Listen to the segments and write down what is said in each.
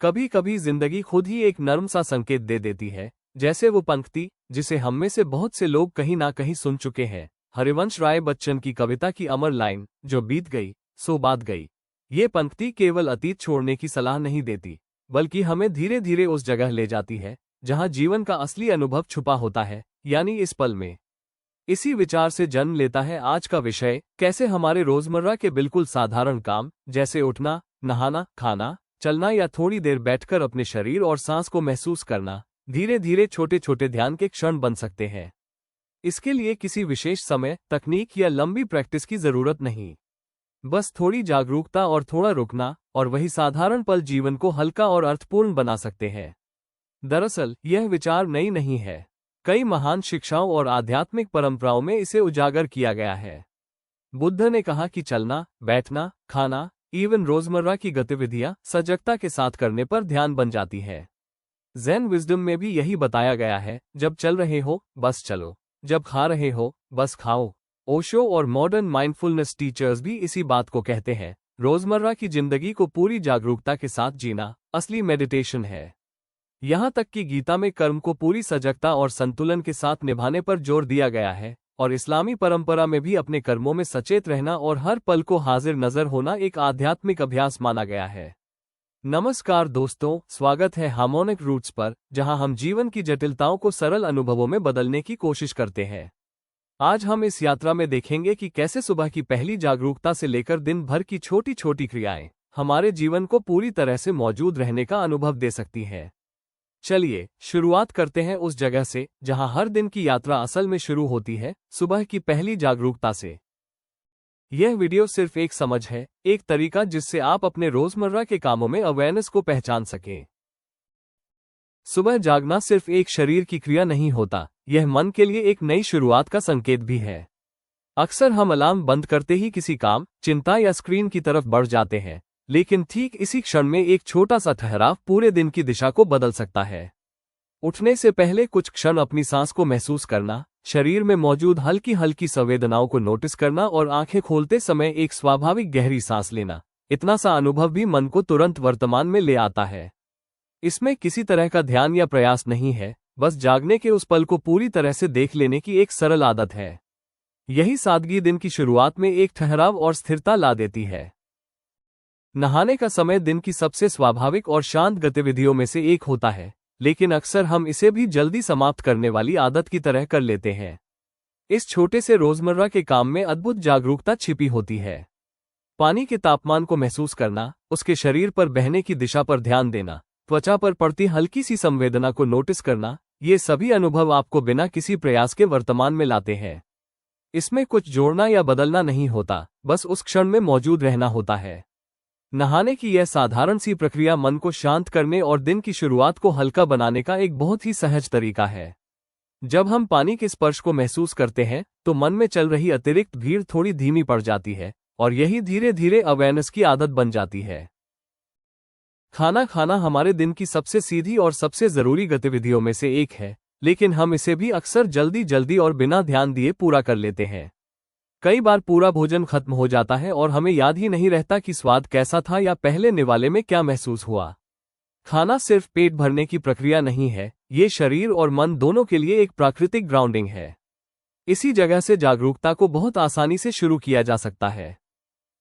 कभी कभी जिंदगी खुद ही एक नर्म सा संकेत दे देती है, जैसे वो पंक्ति जिसे हम में से बहुत से लोग कहीं ना कहीं सुन चुके हैं, हरिवंश राय बच्चन की कविता की अमर लाइन, जो बीत गई सो बात गई। ये पंक्ति केवल अतीत छोड़ने की सलाह नहीं देती, बल्कि हमें धीरे धीरे उस जगह ले जाती है जहां जीवन का असली अनुभव छुपा होता है, यानी इस पल में। इसी विचार से जन्म लेता है आज का विषय, कैसे हमारे रोजमर्रा के बिल्कुल साधारण काम, जैसे उठना, नहाना, खाना, चलना या थोड़ी देर बैठकर अपने शरीर और सांस को महसूस करना, धीरे धीरे छोटे छोटे ध्यान के क्षण बन सकते हैं। इसके लिए किसी विशेष समय, तकनीक या लंबी प्रैक्टिस की जरूरत नहीं। बस थोड़ी जागरूकता और थोड़ा रुकना, और वही साधारण पल जीवन को हल्का और अर्थपूर्ण बना सकते हैं। दरअसल यह विचार नई नहीं है। कई महान शिक्षाओं और आध्यात्मिक परंपराओं में इसे उजागर किया गया है। बुद्ध ने कहा कि चलना, बैठना, खाना, इवन रोजमर्रा की गतिविधियां सजगता के साथ करने पर ध्यान बन जाती है। ज़ेन विजडम में भी यही बताया गया है, जब चल रहे हो बस चलो, जब खा रहे हो बस खाओ। ओशो और मॉडर्न माइंडफुलनेस टीचर्स भी इसी बात को कहते हैं। रोजमर्रा की जिंदगी को पूरी जागरूकता के साथ जीना असली मेडिटेशन है। यहाँ तक कि गीता में कर्म को पूरी सजगता और संतुलन के साथ निभाने पर जोर दिया गया है, और इस्लामी परंपरा में भी अपने कर्मों में सचेत रहना और हर पल को हाजिर नजर होना एक आध्यात्मिक अभ्यास माना गया है। नमस्कार दोस्तों, स्वागत है हार्मोनिक रूट्स पर, जहां हम जीवन की जटिलताओं को सरल अनुभवों में बदलने की कोशिश करते हैं। आज हम इस यात्रा में देखेंगे कि कैसे सुबह की पहली जागरूकता से लेकर दिन भर की छोटी छोटी क्रियाएं हमारे जीवन को पूरी तरह से मौजूद रहने का अनुभव दे सकती हैं। चलिए शुरुआत करते हैं उस जगह से जहां हर दिन की यात्रा असल में शुरू होती है, सुबह की पहली जागरूकता से। यह वीडियो सिर्फ एक समझ है, एक तरीका जिससे आप अपने रोजमर्रा के कामों में अवेयरनेस को पहचान सकें। सुबह जागना सिर्फ एक शरीर की क्रिया नहीं होता, यह मन के लिए एक नई शुरुआत का संकेत भी है। अक्सर हम अलार्म बंद करते ही किसी काम, चिंता या स्क्रीन की तरफ बढ़ जाते हैं, लेकिन ठीक इसी क्षण में एक छोटा सा ठहराव पूरे दिन की दिशा को बदल सकता है। उठने से पहले कुछ क्षण अपनी सांस को महसूस करना, शरीर में मौजूद हल्की हल्की संवेदनाओं को नोटिस करना और आंखें खोलते समय एक स्वाभाविक गहरी सांस लेना, इतना सा अनुभव भी मन को तुरंत वर्तमान में ले आता है। इसमें किसी तरह का ध्यान या प्रयास नहीं है, बस जागने के उस पल को पूरी तरह से देख लेने की एक सरल आदत है। यही सादगी दिन की शुरुआत में एक ठहराव और स्थिरता ला देती है। नहाने का समय दिन की सबसे स्वाभाविक और शांत गतिविधियों में से एक होता है, लेकिन अक्सर हम इसे भी जल्दी समाप्त करने वाली आदत की तरह कर लेते हैं। इस छोटे से रोजमर्रा के काम में अद्भुत जागरूकता छिपी होती है। पानी के तापमान को महसूस करना, उसके शरीर पर बहने की दिशा पर ध्यान देना, त्वचा पर पड़ती हल्की सी संवेदना को नोटिस करना, ये सभी अनुभव आपको बिना किसी प्रयास के वर्तमान में लाते हैं। इसमें कुछ जोड़ना या बदलना नहीं होता, बस उस क्षण में मौजूद रहना होता है। नहाने की यह साधारण सी प्रक्रिया मन को शांत करने और दिन की शुरुआत को हल्का बनाने का एक बहुत ही सहज तरीका है। जब हम पानी के स्पर्श को महसूस करते हैं, तो मन में चल रही अतिरिक्त भीड़ थोड़ी धीमी पड़ जाती है, और यही धीरे धीरे अवेयरनेस की आदत बन जाती है। खाना खाना हमारे दिन की सबसे सीधी और सबसे जरूरी गतिविधियों में से एक है, लेकिन हम इसे भी अक्सर जल्दी जल्दी और बिना ध्यान दिए पूरा कर लेते हैं। कई बार पूरा भोजन खत्म हो जाता है और हमें याद ही नहीं रहता कि स्वाद कैसा था या पहले निवाले में क्या महसूस हुआ। खाना सिर्फ पेट भरने की प्रक्रिया नहीं है, ये शरीर और मन दोनों के लिए एक प्राकृतिक ग्राउंडिंग है। इसी जगह से जागरूकता को बहुत आसानी से शुरू किया जा सकता है।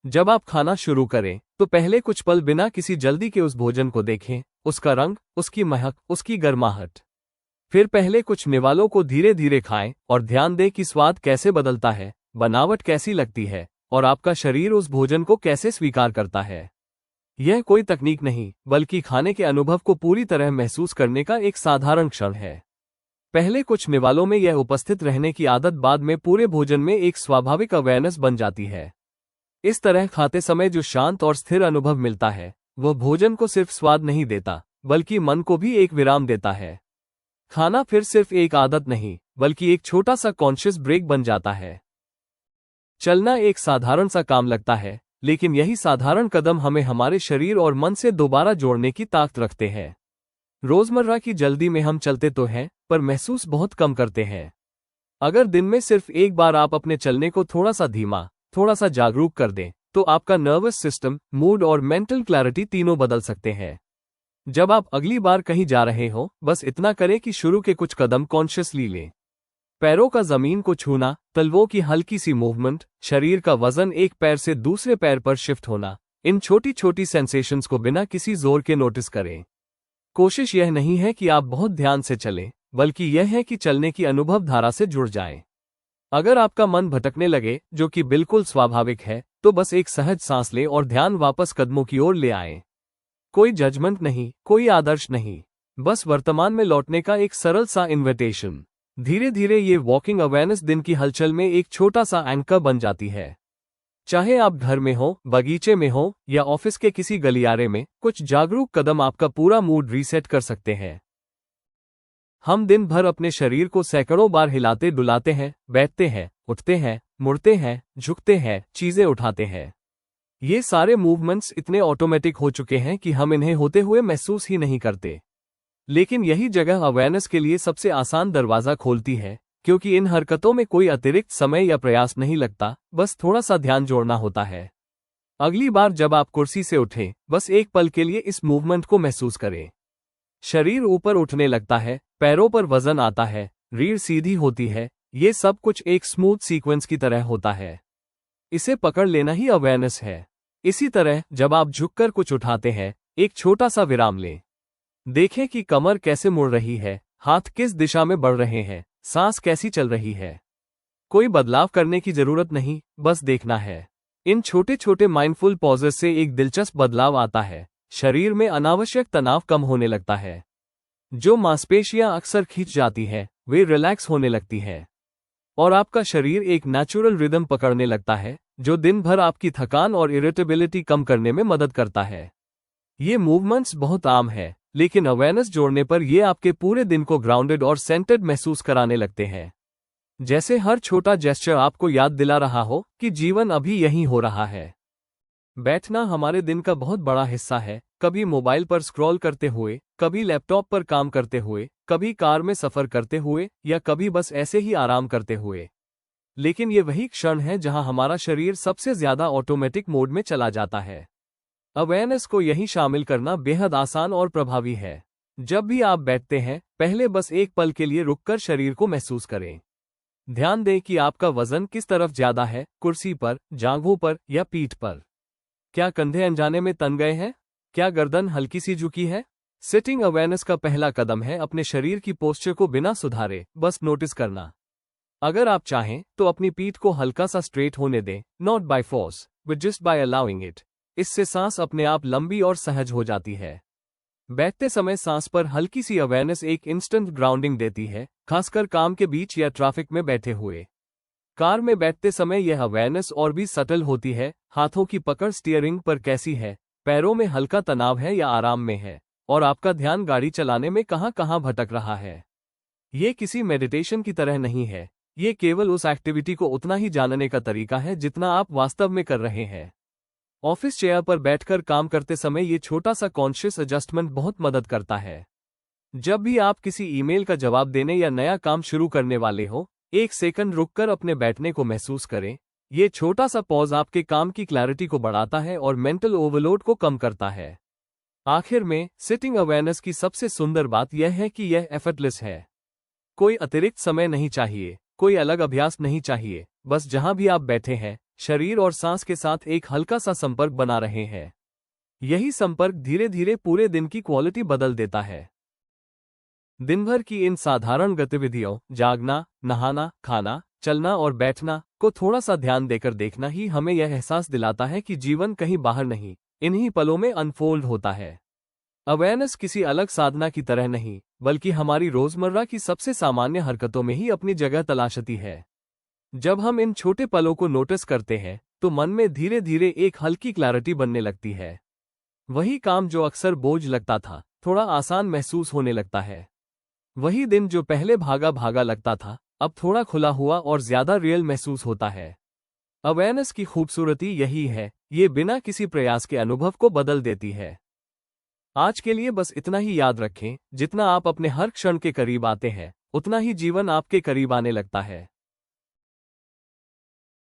जब आप खाना शुरू करें, तो पहले कुछ पल बिना किसी जल्दी के उस भोजन को देखें, उसका रंग, उसकी महक, उसकी गर्माहट। फिर पहले कुछ निवालों को धीरे धीरे खाएं और ध्यान दें कि स्वाद कैसे बदलता है, बनावट कैसी लगती है, और आपका शरीर उस भोजन को कैसे स्वीकार करता है। यह कोई तकनीक नहीं, बल्कि खाने के अनुभव को पूरी तरह महसूस करने का एक साधारण क्षण है। पहले कुछ निवालों में यह उपस्थित रहने की आदत बाद में पूरे भोजन में एक स्वाभाविक अवेयरनेस बन जाती है। इस तरह खाते समय जो शांत और स्थिर अनुभव मिलता है, वह भोजन को सिर्फ स्वाद नहीं देता, बल्कि मन को भी एक विराम देता है। खाना फिर सिर्फ एक आदत नहीं, बल्कि एक छोटा सा कॉन्शियस ब्रेक बन जाता है। चलना एक साधारण सा काम लगता है, लेकिन यही साधारण कदम हमें हमारे शरीर और मन से दोबारा जोड़ने की ताकत रखते हैं। रोजमर्रा की जल्दी में हम चलते तो हैं, पर महसूस बहुत कम करते हैं। अगर दिन में सिर्फ एक बार आप अपने चलने को थोड़ा सा धीमा, थोड़ा सा जागरूक कर दें, तो आपका नर्वस सिस्टम, मूड और मेंटल क्लैरिटी तीनों बदल सकते हैं। जब आप अगली बार कहीं जा रहे हो, बस इतना करें कि शुरू के कुछ कदम कॉन्शियसली लें। पैरों का जमीन को छूना, तलवों की हल्की सी मूवमेंट, शरीर का वजन एक पैर से दूसरे पैर पर शिफ्ट होना, इन छोटी छोटी सेंसेशंस को बिना किसी जोर के नोटिस करें। कोशिश यह नहीं है कि आप बहुत ध्यान से चलें, बल्कि यह है कि चलने की अनुभव धारा से जुड़ जाएं। अगर आपका मन भटकने लगे, जो कि बिल्कुल स्वाभाविक है, तो बस एक सहज सांस लें और ध्यान वापस कदमों की ओर ले आएं। कोई जजमेंट नहीं, कोई आदर्श नहीं, बस वर्तमान में लौटने का एक सरल सा इन्विटेशन। धीरे धीरे ये वॉकिंग अवेयरनेस दिन की हलचल में एक छोटा सा एंकर बन जाती है। चाहे आप घर में हो, बगीचे में हो या ऑफिस के किसी गलियारे में, कुछ जागरूक कदम आपका पूरा मूड रीसेट कर सकते हैं। हम दिन भर अपने शरीर को सैकड़ों बार हिलाते डुलाते हैं, बैठते हैं, उठते हैं, मुड़ते हैं, झुकते हैं, चीजें उठाते हैं। ये सारे मूवमेंट्स इतने ऑटोमेटिक हो चुके हैं कि हम इन्हें होते हुए महसूस ही नहीं करते। लेकिन यही जगह अवेयरनेस के लिए सबसे आसान दरवाजा खोलती है, क्योंकि इन हरकतों में कोई अतिरिक्त समय या प्रयास नहीं लगता, बस थोड़ा सा ध्यान जोड़ना होता है। अगली बार जब आप कुर्सी से उठें, बस एक पल के लिए इस मूवमेंट को महसूस करें। शरीर ऊपर उठने लगता है, पैरों पर वजन आता है, रीढ़ सीधी होती है, ये सब कुछ एक स्मूथ सीक्वेंस की तरह होता है। इसे पकड़ लेना ही अवेयरनेस है। इसी तरह जब आप झुककर कुछ उठाते हैं, एक छोटा सा विराम लें। देखें कि कमर कैसे मुड़ रही है, हाथ किस दिशा में बढ़ रहे हैं, सांस कैसी चल रही है। कोई बदलाव करने की जरूरत नहीं, बस देखना है। इन छोटे छोटे माइंडफुल पॉजेस से एक दिलचस्प बदलाव आता है। शरीर में अनावश्यक तनाव कम होने लगता है। जो मांसपेशियां अक्सर खींच जाती हैं, वे रिलैक्स होने लगती हैं। और आपका शरीर एक नेचुरल रिदम पकड़ने लगता है, जो दिन भर आपकी थकान और इरिटेबिलिटी कम करने में मदद करता है। ये मूवमेंट्स बहुत आम है, लेकिन अवेयरनेस जोड़ने पर ये आपके पूरे दिन को ग्राउंडेड और सेंटर्ड महसूस कराने लगते हैं। जैसे हर छोटा जेस्चर आपको याद दिला रहा हो कि जीवन अभी यहीं हो रहा है। बैठना हमारे दिन का बहुत बड़ा हिस्सा है, कभी मोबाइल पर स्क्रॉल करते हुए, कभी लैपटॉप पर काम करते हुए, कभी कार में सफर करते हुए या कभी बस ऐसे ही आराम करते हुए। लेकिन ये वही क्षण है जहां हमारा शरीर सबसे ज्यादा ऑटोमेटिक मोड में चला जाता है। अवेयरनेस को यहीं शामिल करना बेहद आसान और प्रभावी है। जब भी आप बैठते हैं, पहले बस एक पल के लिए रुककर शरीर को महसूस करें। ध्यान दें कि आपका वजन किस तरफ ज्यादा है, कुर्सी पर, जांघों पर या पीठ पर। क्या कंधे अनजाने में तन गए हैं? क्या गर्दन हल्की सी झुकी है? सिटिंग अवेयरनेस का पहला कदम है अपने शरीर की पोस्चर को बिना सुधारे बस नोटिस करना। अगर आप चाहें तो अपनी पीठ को हल्का सा स्ट्रेट होने दें, not by force but just by allowing it. इससे सांस अपने आप लंबी और सहज हो जाती है। बैठते समय सांस पर हल्की सी अवेयरनेस एक इंस्टेंट ग्राउंडिंग देती है, खासकर काम के बीच या ट्रैफिक में बैठे हुए। कार में बैठते समय यह अवेयरनेस और भी सटल होती है। हाथों की पकड़ स्टीयरिंग पर कैसी है, पैरों में हल्का तनाव है या आराम में है, और आपका ध्यान गाड़ी चलाने में कहां कहां भटक रहा है। ये किसी मेडिटेशन की तरह नहीं है, ये केवल उस एक्टिविटी को उतना ही जानने का तरीका है जितना आप वास्तव में कर रहे हैं। ऑफिस चेयर पर बैठकर काम करते समय ये छोटा सा कॉन्शियस एडजस्टमेंट बहुत मदद करता है। जब भी आप किसी ईमेल का जवाब देने या नया काम शुरू करने वाले हो, एक सेकंड रुककर अपने बैठने को महसूस करें। ये छोटा सा पॉज आपके काम की क्लैरिटी को बढ़ाता है और मेंटल ओवरलोड को कम करता है। आखिर में, सिटिंग अवेयरनेस की सबसे सुंदर बात यह है कि यह एफर्टलेस है। कोई अतिरिक्त समय नहीं चाहिए, कोई अलग अभ्यास नहीं चाहिए, बस जहां भी आप बैठे हैं, शरीर और सांस के साथ एक हल्का सा संपर्क बना रहे हैं। यही संपर्क धीरे धीरे पूरे दिन की क्वालिटी बदल देता है। दिन भर की इन साधारण गतिविधियों, जागना, नहाना, खाना, चलना और बैठना को थोड़ा सा ध्यान देकर देखना ही हमें यह एहसास दिलाता है कि जीवन कहीं बाहर नहीं, इन्हीं पलों में अनफोल्ड होता है। अवेयरनेस किसी अलग साधना की तरह नहीं, बल्कि हमारी रोजमर्रा की सबसे सामान्य हरकतों में ही अपनी जगह तलाशती है। जब हम इन छोटे पलों को नोटिस करते हैं, तो मन में धीरे धीरे एक हल्की क्लैरिटी बनने लगती है। वही काम जो अक्सर बोझ लगता था, थोड़ा आसान महसूस होने लगता है। वही दिन जो पहले भागा भागा लगता था, अब थोड़ा खुला हुआ और ज्यादा रियल महसूस होता है। अवेयरनेस की खूबसूरती यही है, ये बिना किसी प्रयास के अनुभव को बदल देती है। आज के लिए बस इतना ही याद रखें, जितना आप अपने हर क्षण के करीब आते हैं, उतना ही जीवन आपके करीब आने लगता है।